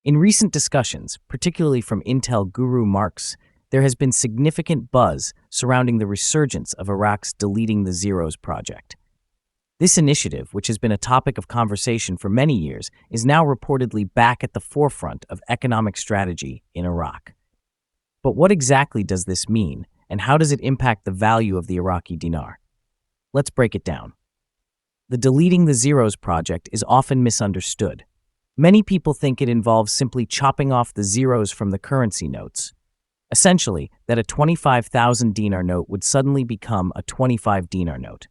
In recent discussions, particularly from Intel guru Marx, there has been significant buzz surrounding the resurgence of Iraq's Deleting the Zeros project. This initiative, which has been a topic of conversation for many years, is now reportedly back at the forefront of economic strategy in Iraq. But what exactly does this mean, and how does it impact the value of the Iraqi dinar? Let's break it down. The Deleting the Zeros project is often misunderstood. Many people think it involves simply chopping off the zeros from the currency notes. Essentially, that a 25,000 dinar note would suddenly become a 25 dinar note.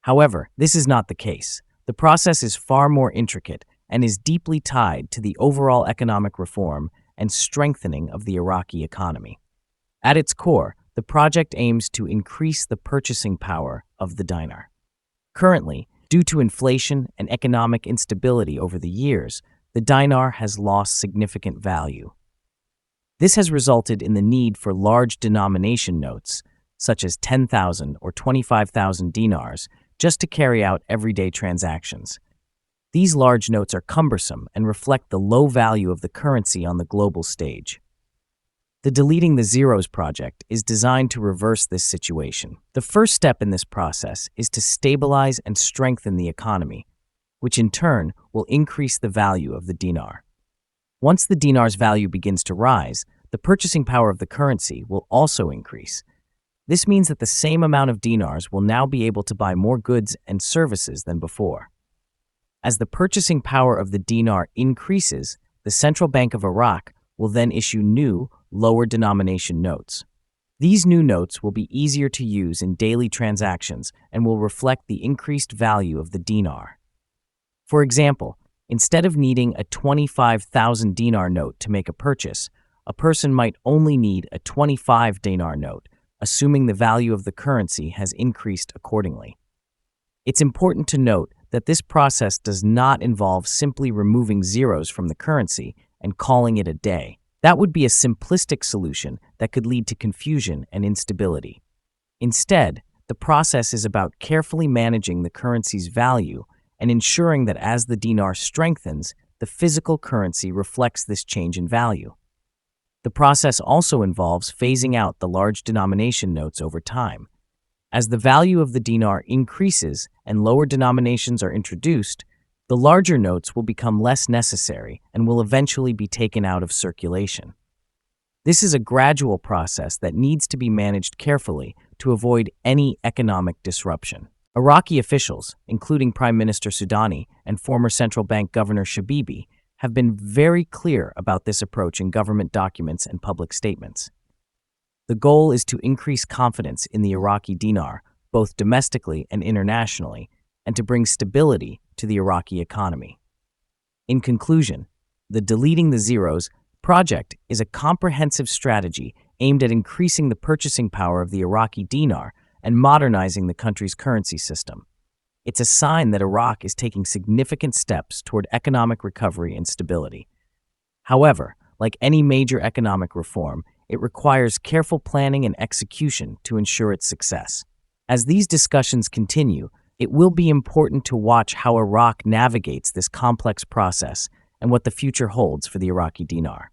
However, this is not the case. The process is far more intricate and is deeply tied to the overall economic reform and strengthening of the Iraqi economy. At its core, the project aims to increase the purchasing power of the dinar. Currently, due to inflation and economic instability over the years, the dinar has lost significant value. This has resulted in the need for large denomination notes, such as 10,000 or 25,000 dinars, just to carry out everyday transactions. These large notes are cumbersome and reflect the low value of the currency on the global stage. The Deleting the Zeros project is designed to reverse this situation. The first step in this process is to stabilize and strengthen the economy, which in turn will increase the value of the dinar. Once the dinar's value begins to rise, the purchasing power of the currency will also increase. This means that the same amount of dinars will now be able to buy more goods and services than before. As the purchasing power of the dinar increases, the Central Bank of Iraq will then issue new, lower denomination notes. These new notes will be easier to use in daily transactions and will reflect the increased value of the dinar. For example, instead of needing a 25,000 dinar note to make a purchase, a person might only need a 25 dinar note, assuming the value of the currency has increased accordingly. It's important to note that this process does not involve simply removing zeros from the currency and calling it a day. That would be a simplistic solution that could lead to confusion and instability. Instead, the process is about carefully managing the currency's value and ensuring that as the dinar strengthens, the physical currency reflects this change in value. The process also involves phasing out the large denomination notes over time. As the value of the dinar increases and lower denominations are introduced, the larger notes will become less necessary and will eventually be taken out of circulation. This is a gradual process that needs to be managed carefully to avoid any economic disruption. Iraqi officials, including Prime Minister Soudani and former central bank Governor Shabibi, have been very clear about this approach in government documents and public statements. The goal is to increase confidence in the Iraqi dinar, both domestically and internationally, and to bring stability to the Iraqi economy. In conclusion, the Deleting the Zeros project is a comprehensive strategy aimed at increasing the purchasing power of the Iraqi dinar and modernizing the country's currency system. It's a sign that Iraq is taking significant steps toward economic recovery and stability. However, like any major economic reform, it requires careful planning and execution to ensure its success. As these discussions continue, it will be important to watch how Iraq navigates this complex process and what the future holds for the Iraqi dinar.